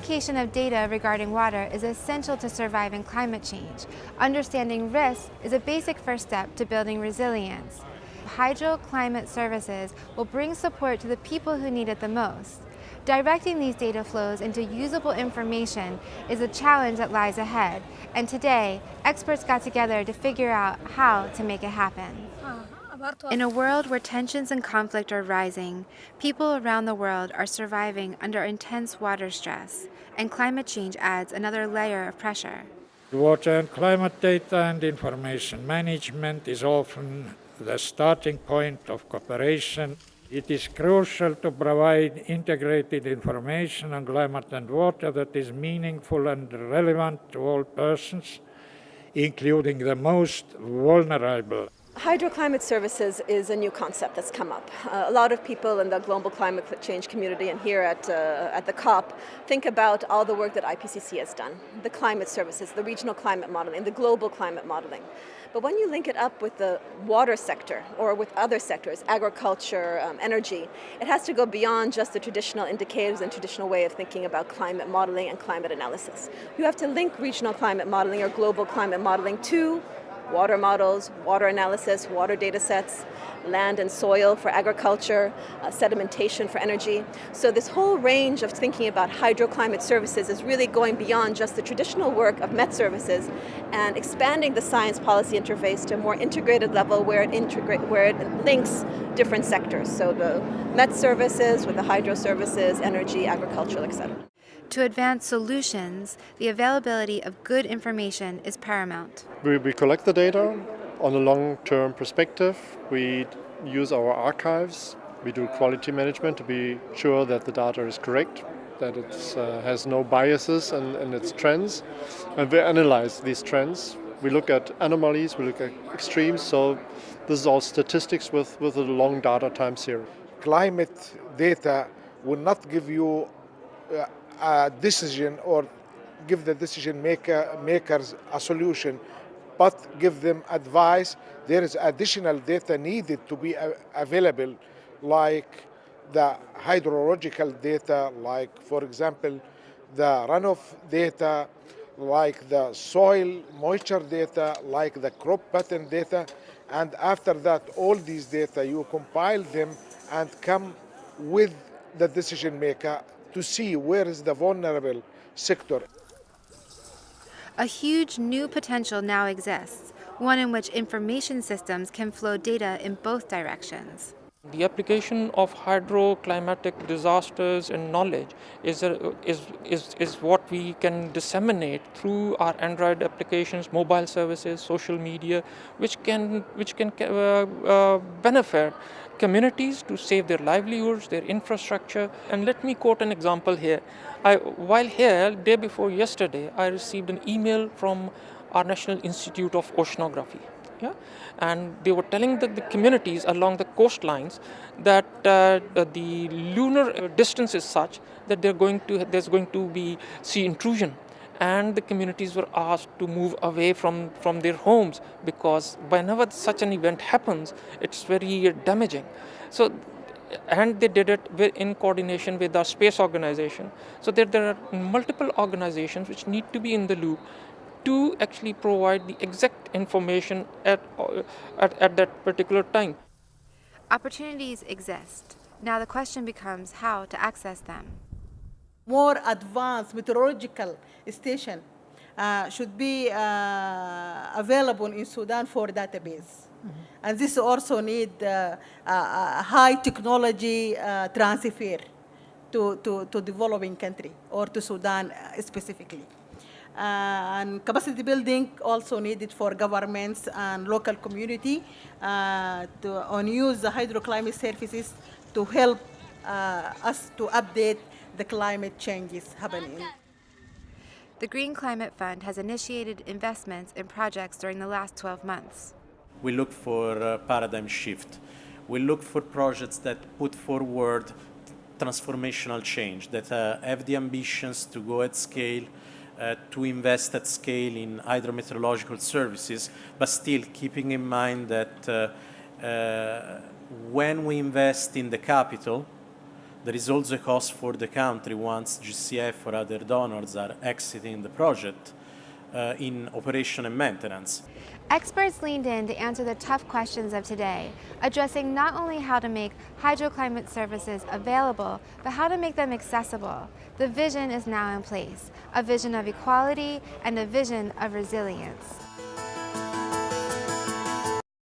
unification of data regarding water is essential to surviving climate change. Understanding risks is a basic first step to building resilience. Hydro Climate Services will bring support to the people who need it the most. Directing these data flows into usable information is a challenge that lies ahead, and today, experts got together to figure out how to make it happen. In a world where tensions and conflict are rising, people around the world are surviving under intense water stress, and climate change adds another layer of pressure. Water and climate data and information management is often the starting point of cooperation. It is crucial to provide integrated information on climate and water that is meaningful and relevant to all persons, including the most vulnerable. Hydroclimate services is a new concept that's come up. A lot of people in the global climate change community and here at the COP think about all the work that IPCC has done, the climate services, the regional climate modeling, the global climate modeling. But when you link it up with the water sector or with other sectors, agriculture, energy, it has to go beyond just the traditional indicators and traditional way of thinking about climate modeling and climate analysis. You have to link regional climate modeling or global climate modeling to water models, water analysis, water data sets, land and soil for agriculture, sedimentation for energy. So this whole range of thinking about hydroclimate services is really going beyond just the traditional work of Met services and expanding the science policy interface to a more integrated level where it links different sectors. So the Met services with the hydro services, energy, agricultural, etc. To advance solutions, the availability of good information is paramount. We collect the data on a long-term perspective. We use our archives. We do quality management to be sure that the data is correct, that it has no biases and its trends. And we analyze these trends. We look at anomalies, we look at extremes. So this is all statistics with a long data time series. Climate data will not give you a decision or give the decision makers a solution, but give them advice. There is additional data needed to be available, like the hydrological data, like, for example, the runoff data, like the soil moisture data, like the crop pattern data. And after that, all these data, you compile them and come with the decision maker to see where is the vulnerable sector. A huge new potential now exists, one in which information systems can flow data in both directions. The application of hydroclimatic disasters and knowledge is what we can disseminate through our Android applications, mobile services, social media, which can benefit communities to save their livelihoods, their infrastructure. And let me quote an example here. While here, day before yesterday, I received an email from our National Institute of Oceanography. Yeah? And they were telling the communities along the coastlines that the lunar distance is such that there's going to be sea intrusion. And the communities were asked to move away from their homes because whenever such an event happens, it's very damaging. So, and they did it in coordination with our space organization. So there are multiple organizations which need to be in the loop to actually provide the exact information at that particular time. Opportunities exist. Now the question becomes how to access them. More advanced meteorological station should be available in Sudan for database. Mm-hmm. And this also need high technology transfer to developing country or to Sudan specifically. And capacity building also needed for governments and local community to use the hydroclimate services to help us to update the climate changes happening. The Green Climate Fund has initiated investments in projects during the last 12 months. We look for a paradigm shift. We look for projects that put forward transformational change, that have the ambitions to go at scale, to invest at scale in hydrometeorological services, but still keeping in mind that when we invest in the capital, There is also a cost for the country once GCF or other donors are exiting the project in operation and maintenance. Experts leaned in to answer the tough questions of today, addressing not only how to make hydroclimate services available, but how to make them accessible. The vision is now in place, a vision of equality and a vision of resilience.